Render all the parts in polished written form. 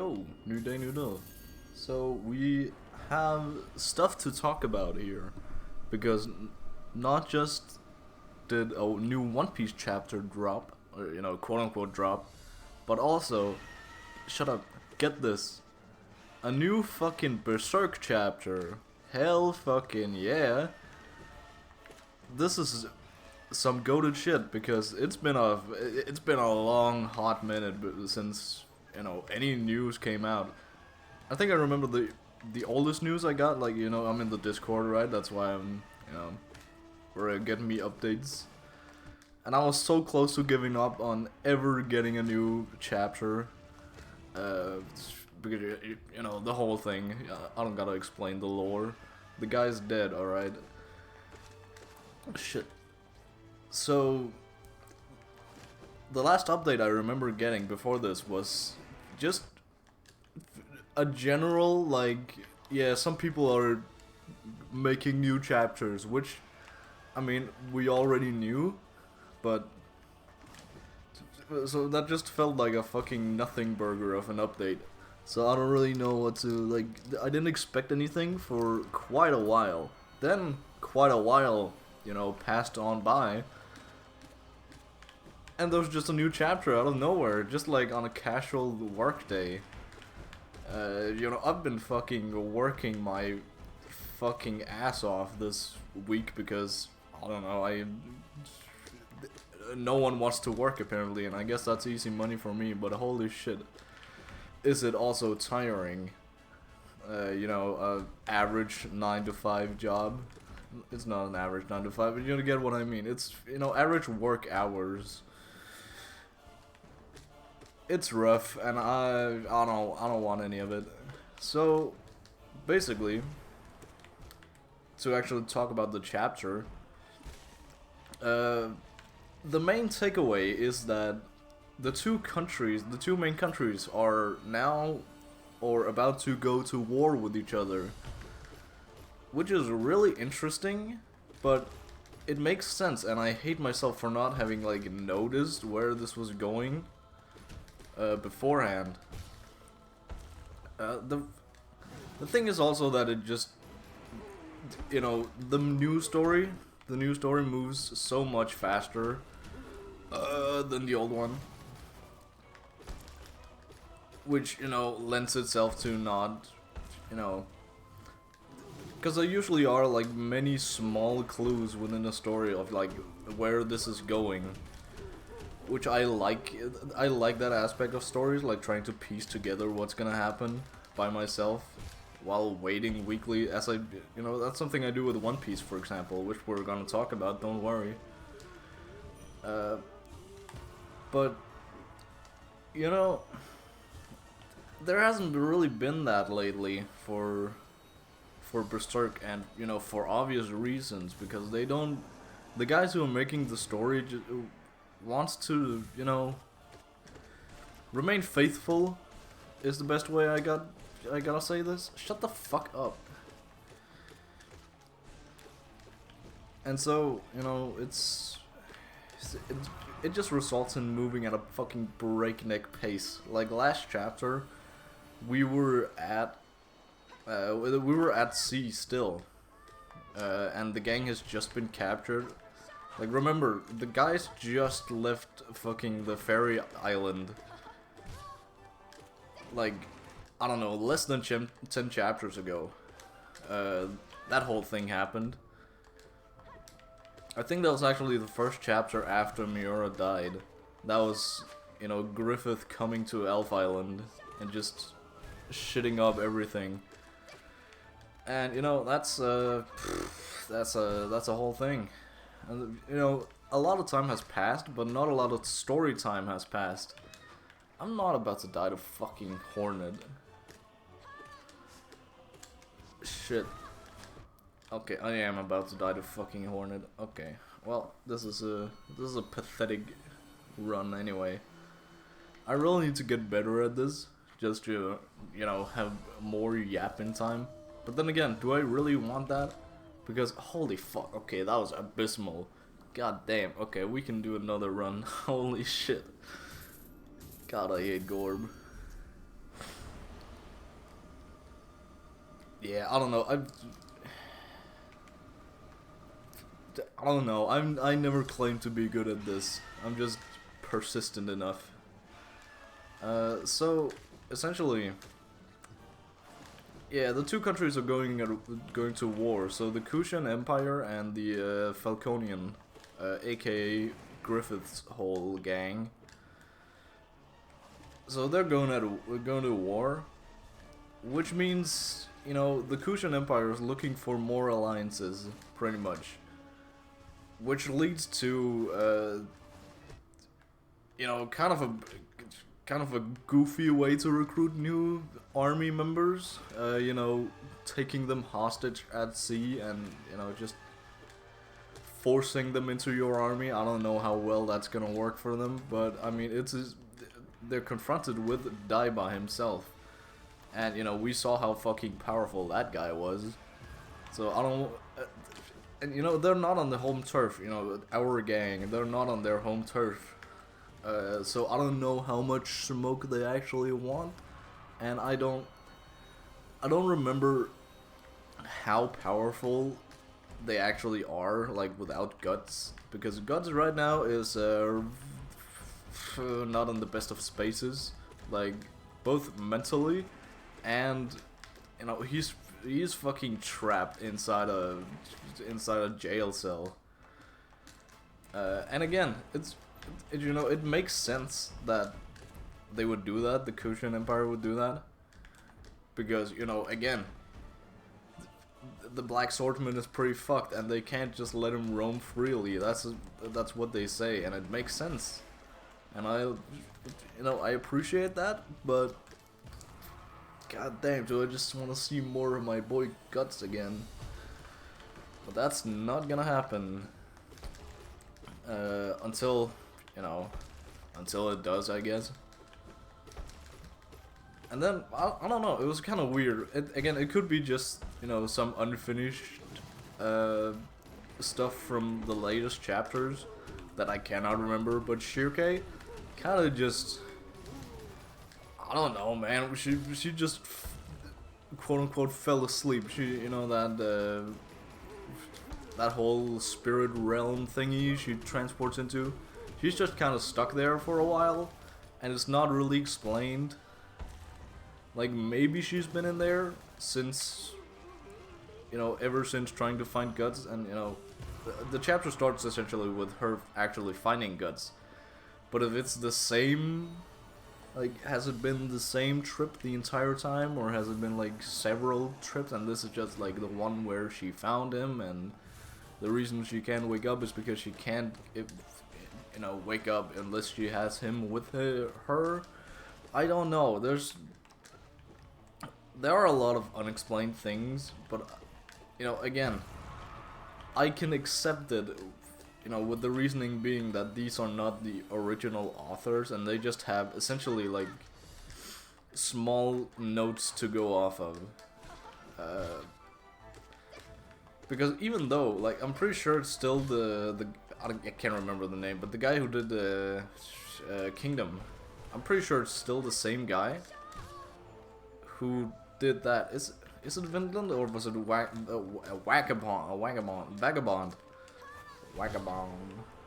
Yo, new day, new day. So we have stuff to talk about here, because not just did a new One Piece chapter drop, or quote unquote drop, but also, shut up, get this, a new fucking Berserk chapter. Hell fucking yeah. This is some goated shit, because it's been a long hot minute since any news came out. I think I remember the oldest news I got, like, I'm in the Discord, right? That's why I'm we're getting me updates. And I was so close to giving up on ever getting a new chapter. Because, the whole thing, I don't gotta explain the lore. The guy's dead, alright? Shit. So, the last update I remember getting before this was just a general, like, yeah, some people are making new chapters, which, I mean, we already knew, but so that just felt like a fucking nothing burger of an update. So I don't really know what to, like, I didn't expect anything for quite a while. Then, quite a while, passed on by. And there was just a new chapter out of nowhere, just like on a casual work day. I've been fucking working my fucking ass off this week because, I don't know, no one wants to work apparently, and I guess that's easy money for me, but holy shit, is it also tiring. Average 9 to 5 job. It's not an average 9 to 5, but you get what I mean. It's, average work hours. It's rough, and I don't want any of it. So, basically, to actually talk about the chapter, the main takeaway is that the two main countries are now or about to go to war with each other, which is really interesting, but it makes sense, and I hate myself for not having, like, noticed where this was going beforehand. The thing is also that it just, the news story moves so much faster than the old one, which, lends itself to not, because there usually are, like, many small clues within a story of, like, where this is going, which I like that aspect of stories, like trying to piece together what's gonna happen by myself while waiting weekly, as that's something I do with One Piece, for example, which we're gonna talk about, don't worry. But, there hasn't really been that lately for Berserk, and, for obvious reasons, because the guys who are making the story wants to, remain faithful is the best way I gotta say this. Shut the fuck up. And so, it just results in moving at a fucking breakneck pace. Like last chapter, we were at sea still, and the gang has just been captured. Like, remember, the guys just left fucking the ferry island, like, I don't know, less than 10 chapters ago. That whole thing happened. I think that was actually the first chapter after Miura died. That was, Griffith coming to Elf Island and just shitting up everything. And, that's a whole thing. And, a lot of time has passed, but not a lot of story time has passed. I'm not about to die to fucking Hornet. Shit. Okay, I am about to die to fucking Hornet. Okay. Well, this is a pathetic run anyway. I really need to get better at this, just to, have more yapping time. But then again, do I really want that? Because, holy fuck, okay, that was abysmal. God damn, okay, we can do another run. Holy shit. God, I hate Gorb. yeah, I don't know. I don't know. I never claimed to be good at this. I'm just persistent enough. So essentially, yeah, the two countries are going to war. So the Kushan Empire and the Falconian, aka Griffith's whole gang. So they're going to war, which means, you know, the Kushan Empire is looking for more alliances, pretty much. Which leads to, you know, kind of a goofy way to recruit new army members. You know, taking them hostage at sea and, you know, just forcing them into your army. I don't know how well that's gonna work for them, but I mean, they're confronted with Daiba himself. And, you know, we saw how fucking powerful that guy was. So, I don't... and, you know, they're not on the home turf, you know, our gang. They're not on their home turf. So, I don't know how much smoke they actually want. And I don't remember how powerful they actually are, like, without Guts. Because Guts right now is, not in the best of spaces. Like, both mentally and, you know, he's fucking trapped inside a jail cell. And again, you know, it makes sense that they would do that. The Kushan Empire would do that because, you know, again, the Black Swordsman is pretty fucked, and they can't just let him roam freely. That's what they say, and it makes sense. And you know, I appreciate that, but god damn, do I just want to see more of my boy Guts again. But that's not gonna happen. Until, you know, until it does, I guess. And then, I don't know, it was kind of weird. Again, it could be just, you know, some unfinished stuff from the latest chapters that I cannot remember, but Shirke kind of just, I don't know, man. She just quote unquote fell asleep. She, you know, that whole spirit realm thingy she transports into. She's just kind of stuck there for a while, and it's not really explained. Like, maybe she's been in there since, you know, ever since trying to find Guts, and, you know, the chapter starts essentially with her actually finding Guts. But if it's the same, like, has it been the same trip the entire time, or has it been, like, several trips, and this is just, like, the one where she found him, and the reason she can't wake up is because she can't, you know, wake up unless she has him with her? I don't know, there are a lot of unexplained things, but, you know, again, I can accept it, you know, with the reasoning being that these are not the original authors, and they just have essentially, like, small notes to go off of. Because even though, like, I'm pretty sure it's still I can't remember the name, but the guy who did the Kingdom, I'm pretty sure it's still the same guy who did that. Is it Vinland, or was it Vagabond?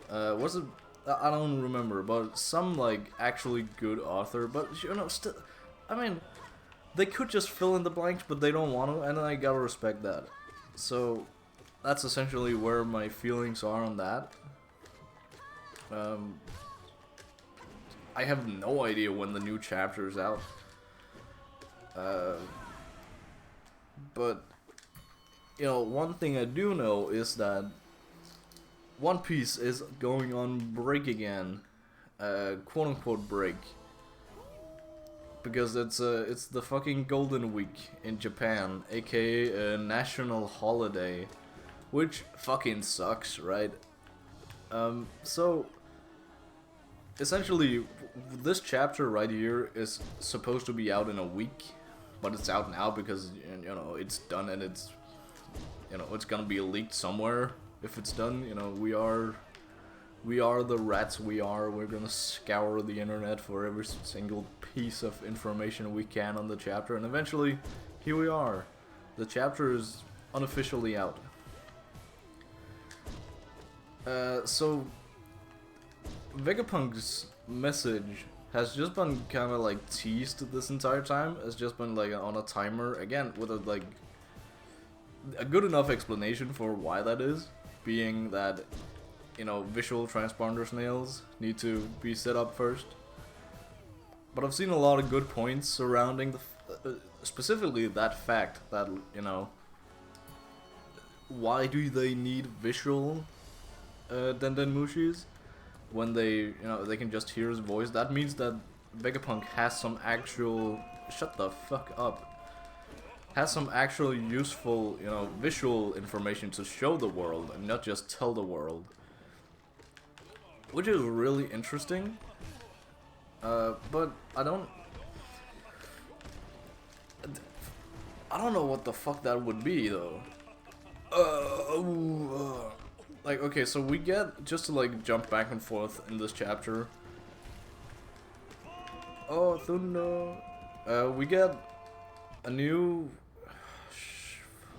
Was it? I don't remember, but some, like, actually good author. But, you know, still, I mean, they could just fill in the blanks, but they don't want to, and I gotta respect that. So that's essentially where my feelings are on that. I have no idea when the new chapter is out. But, you know, one thing I do know is that One Piece is going on break again, quote unquote break, because it's the fucking Golden Week in Japan, aka a national holiday, which fucking sucks, right? So essentially, this chapter right here is supposed to be out in a week, but it's out now because, you know, it's done, and it's, you know, it's gonna be leaked somewhere. If it's done, you know, we are the rats we are. We're gonna scour the internet for every single piece of information we can on the chapter, and eventually, here we are. The chapter is unofficially out. So Vegapunk's message has just been kind of like teased this entire time. It's just been like on a timer again with a good enough explanation for why that is, being that, you know, visual transponder snails need to be set up first. But I've seen a lot of good points surrounding specifically that fact that, you know, why do they need visual Dendenmushis when they, you know, they can just hear his voice? That means that Vegapunk has some actual, shut the fuck up, has some actual useful, you know, visual information to show the world and not just tell the world, which is really interesting. But I don't know what the fuck that would be though. Like, okay, so we get, just to like jump back and forth in this chapter. Oh, Thunder. We get a new,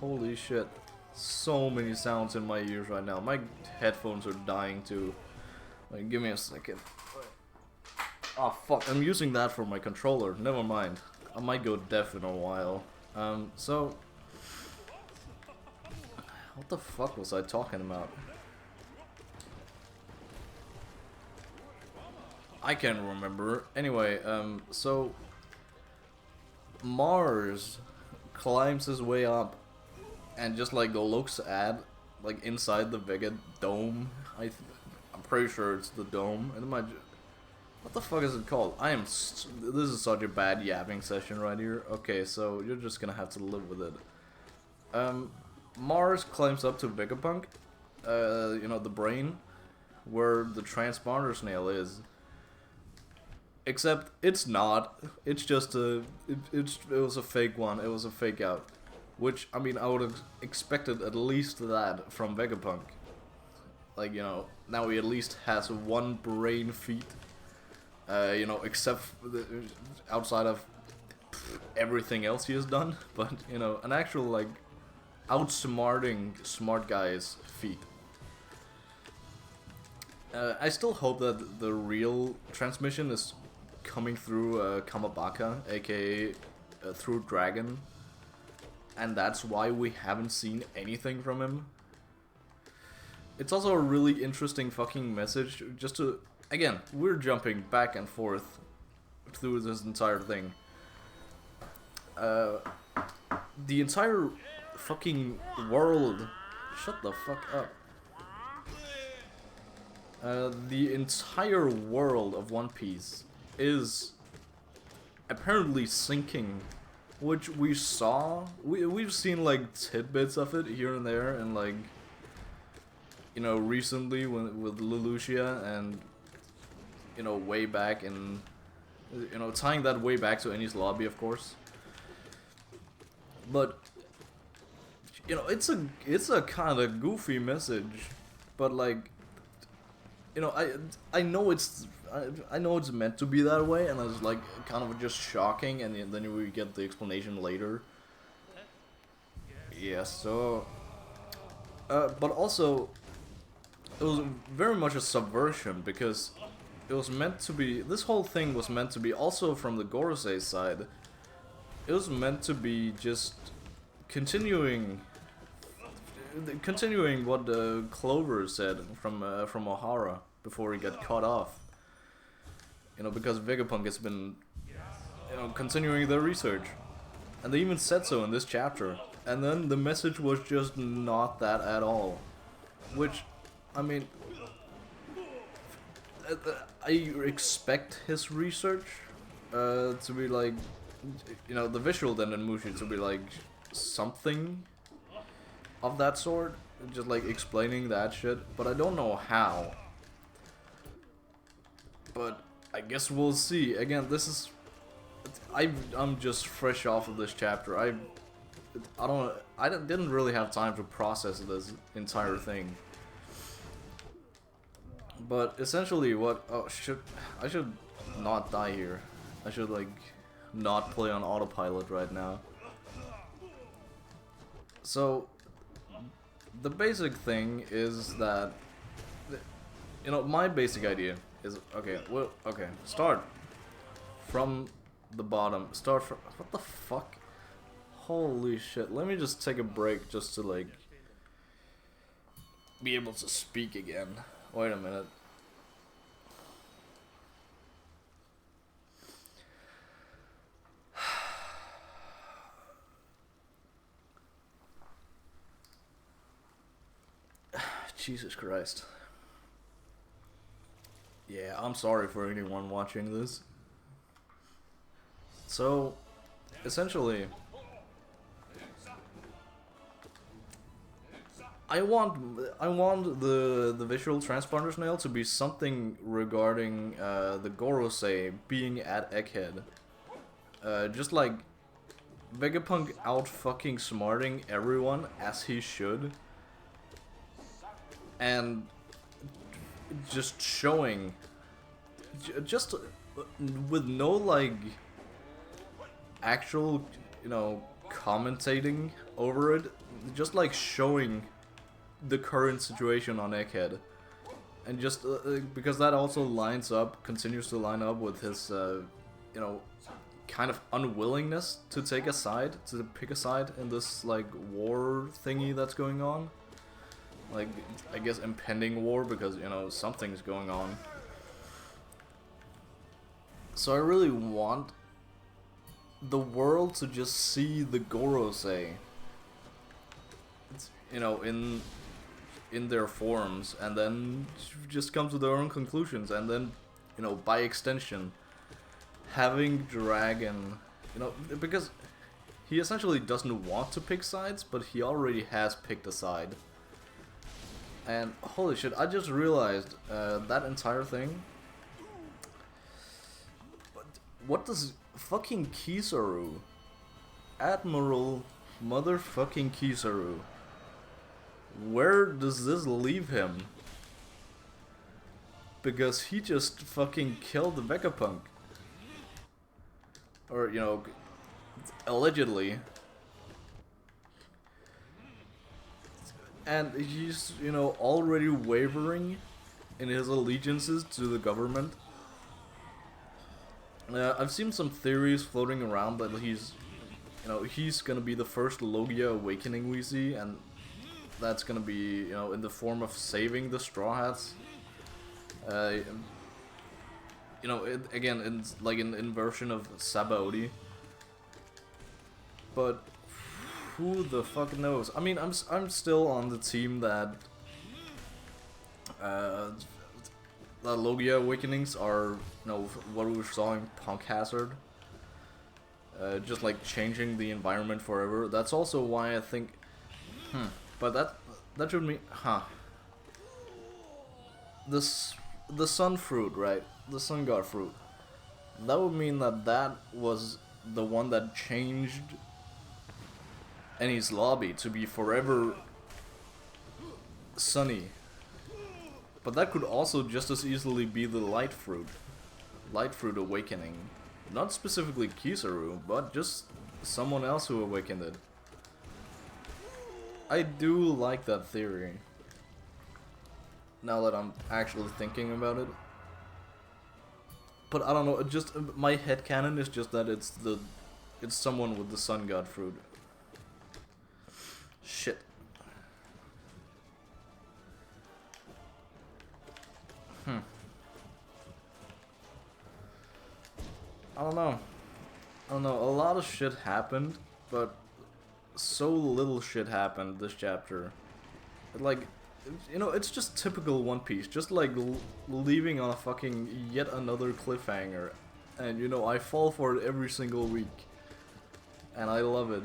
holy shit, so many sounds in my ears right now. My headphones are dying too. Like, give me a second. Oh fuck, I'm using that for my controller. Never mind. I might go deaf in a while. So what the fuck was I talking about? I can't remember. Anyway, so Mars climbs his way up and just like looks at like inside the Vega dome. I'm pretty sure it's the dome. And what the fuck is it called? This is such a bad yapping session right here. Okay, so you're just gonna have to live with it. Mars climbs up to Vegapunk, you know, the brain, where the transponder snail is. Except it's not. It's just it was a fake one. It was a fake out. Which, I mean, I would have expected at least that from Vegapunk. Like, you know, now he at least has one brain feat. You know, except for outside of everything else he has done. But, you know, an actual, like, outsmarting smart guy's feat. I still hope that the real transmission is coming through Kamabaka, aka through Dragon, and that's why we haven't seen anything from him. It's also a really interesting fucking message, just to, again, we're jumping back and forth through this entire thing. The entire fucking world, shut the fuck up. The entire world of One Piece is apparently sinking, which we saw. We've seen like tidbits of it here and there, and like, you know, recently with Lelouchia, and you know, way back in, you know, tying that way back to Enies Lobby, of course. But you know, it's a kind of goofy message, but like, you know, I know it's meant to be that way, and it's like kind of just shocking, and then we get the explanation later. Yeah, so but also it was very much a subversion, because it was meant to be, this whole thing was meant to be, also from the Gorosei side, it was meant to be just continuing what Clover said from Ohara before he got cut off. You know, because Vegapunk has been, you know, continuing their research, and they even said so in this chapter. And then the message was just not that at all, which, I mean, I expect his research to be like, you know, the visual Dendenmushi to be like something of that sort, just like explaining that shit, but I don't know how. But I guess we'll see. Again, this is, I'm just fresh off of this chapter. I didn't really have time to process this entire thing. But essentially, I should not die here. I should like not play on autopilot right now. So the basic thing is that, you know, my basic idea is, okay, well, okay, start from the bottom. Start from, what the fuck? Holy shit. Let me just take a break just to, like, be able to speak again. Wait a minute. Jesus Christ. Yeah, I'm sorry for anyone watching this. So, essentially, I want the visual transponder snail to be something regarding the Gorosei being at Egghead. Just like Vegapunk out fucking smarting everyone as he should. And just showing, just with no like actual, you know, commentating over it, just like showing the current situation on Egghead, and just because that also lines up, continues to line up with his, you know, kind of unwillingness to take a side, to pick a side in this like war thingy that's going on. Like, I guess impending war, because, you know, something's going on. So I really want the world to just see the Gorosei, you know, in their forms, and then just come to their own conclusions, and then, you know, by extension, having Dragon, you know, because he essentially doesn't want to pick sides, but he already has picked a side. And holy shit, I just realized that entire thing. What does fucking Kizaru, Admiral motherfucking Kizaru, where does this leave him? Because he just fucking killed the Vegapunk. Or, you know, allegedly. And he's, you know, already wavering in his allegiances to the government. I've seen some theories floating around that he's, you know, he's gonna be the first Logia awakening we see, and that's gonna be, you know, in the form of saving the Straw Hats. You know, again, it's like an inversion of Sabaody. But who the fuck knows? I mean, I'm still on the team that the Logia awakenings are, you know, what we saw in Punk Hazard. Just like changing the environment forever. That's also why I think, but that should mean, the Sun Fruit, right? The Sun God Fruit. That would mean that that was the one that changed Eni's lobby to be forever sunny. But that could also just as easily be the Light Fruit awakening. Not specifically Kizaru, but just someone else who awakened it. I do like that theory, now that I'm actually thinking about it. But I don't know, just my headcanon is just that it's someone with the Sun God Fruit. Shit. I don't know. A lot of shit happened, but so little shit happened this chapter. Like, you know, it's just typical One Piece. Just like leaving on a fucking yet another cliffhanger. And, you know, I fall for it every single week. And I love it.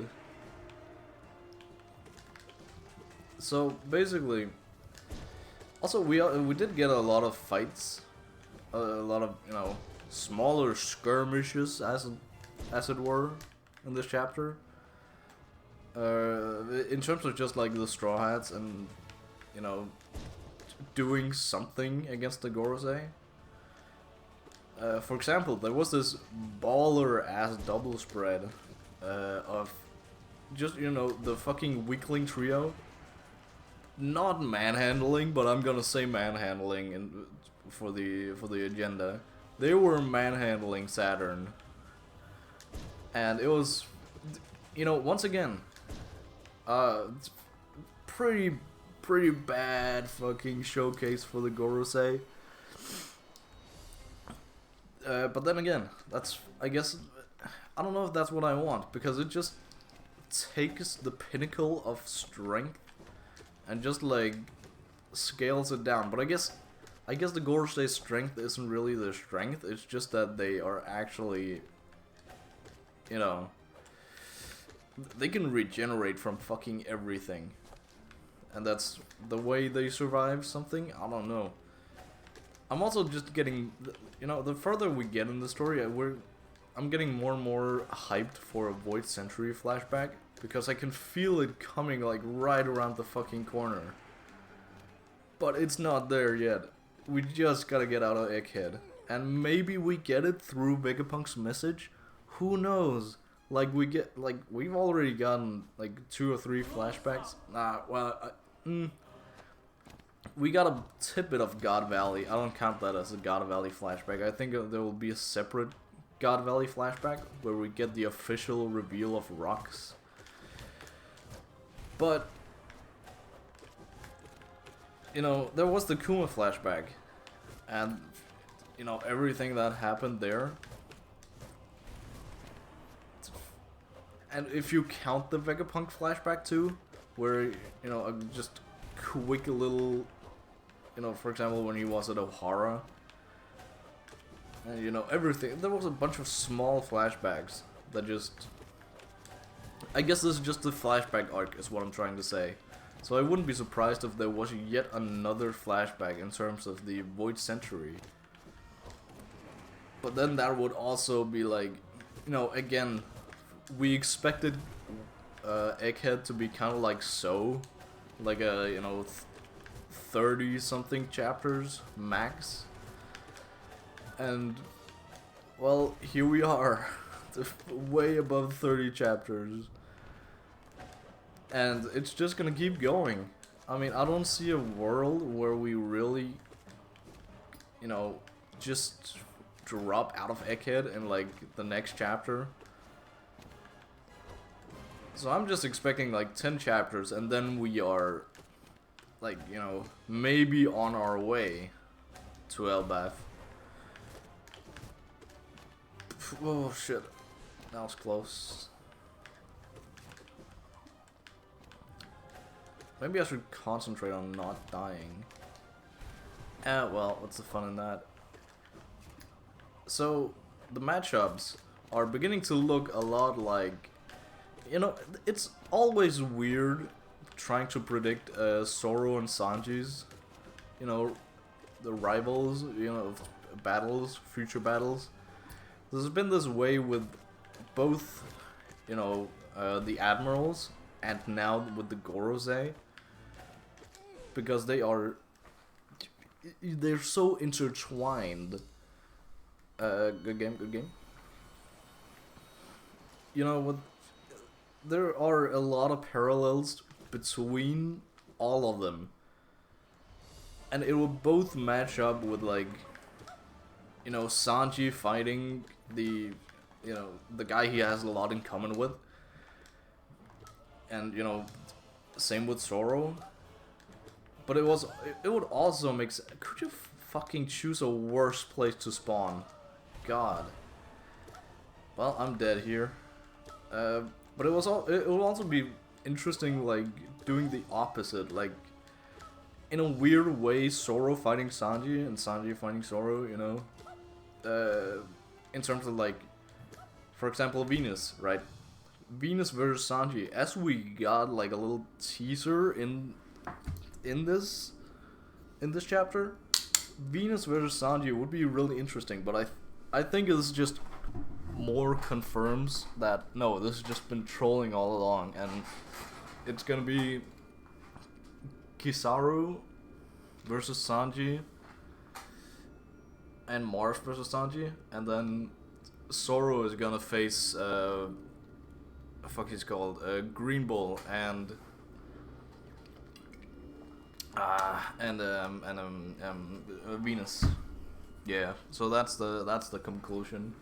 So, basically... Also, we did get a lot of fights. A lot of, you know, smaller skirmishes, as it were, in this chapter. In terms of just like the Straw Hats and, you know, doing something against the Gorosei. For example, there was this baller ass double spread of just, you know, the fucking weakling trio. Not manhandling, but I'm gonna say manhandling for the agenda. They were manhandling Saturn, and it was, you know, once again, it's pretty bad fucking showcase for the Gorosei. But then again, that's, I guess, I don't know if that's what I want, because it just takes the pinnacle of strength and just like scales it down. But I guess the Gorosei's strength isn't really their strength, it's just that they are actually, you know, they can regenerate from fucking everything. And that's the way they survive something? I don't know. I'm also just getting, you know, the further we get in the story, I'm getting more and more hyped for a Void Century flashback, because I can feel it coming like right around the fucking corner. But it's not there yet. We just gotta get out of Egghead. And maybe we get it through Vegapunk's message? Who knows? Like, we've already gotten like 2 or 3 flashbacks. We got a tidbit of God Valley. I don't count that as a God Valley flashback. I think there will be a separate God Valley flashback where we get the official reveal of rocks. But, you know, there was the Kuma flashback. And, you know, everything that happened there. And if you count the Vegapunk flashback too, where, you know, just quick little, you know, for example, when he was at Ohara, and, you know, everything, there was a bunch of small flashbacks that just, I guess this is just the flashback arc is what I'm trying to say. So I wouldn't be surprised if there was yet another flashback in terms of the Void Century. But then that would also be like, you know, again, we expected Egghead to be kind of like So, like a, you know, 30 something chapters max, and well, here we are, way above 30 chapters, and it's just gonna keep going. I mean, I don't see a world where we really, you know, just drop out of Egghead in like the next chapter. So I'm just expecting like 10 chapters, and then we are, like, you know, maybe on our way to Elbaf. Oh shit, that was close. Maybe I should concentrate on not dying. Well, what's the fun in that? So, the matchups are beginning to look a lot like, you know, it's always weird trying to predict Zoro and Sanji's, you know, the rivals, you know, battles, future battles. There's been this way with both, you know, the Admirals and now with the Gorosei, because they're so intertwined. Good game, good game. You know, there are a lot of parallels between all of them, and it will both match up with, like, you know, Sanji fighting the, you know, the guy he has a lot in common with, and, you know, same with Zoro. But it would also make sense. Could you fucking choose a worse place to spawn? God. Well, I'm dead here. But it will also be interesting, like, doing the opposite, like, in a weird way, Zoro fighting Sanji and Sanji fighting Zoro, you know, in terms of, like, for example, Venus, right? Venus versus Sanji, as we got like a little teaser in this chapter, Venus versus Sanji would be really interesting, but I think this just more confirms that, no, this has just been trolling all along, and it's gonna be Kizaru versus Sanji and Marth versus Sanji, and then Zoro is gonna face fuck he's called, Green Bull and Venus. Yeah, so that's the conclusion.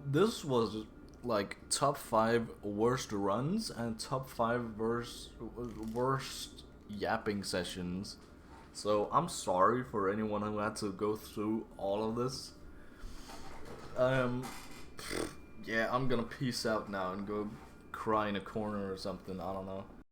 This was like top 5 worst runs and top 5 worst yapping sessions. So I'm sorry for anyone who had to go through all of this. Yeah, I'm gonna peace out now and go cry in a corner or something. I don't know.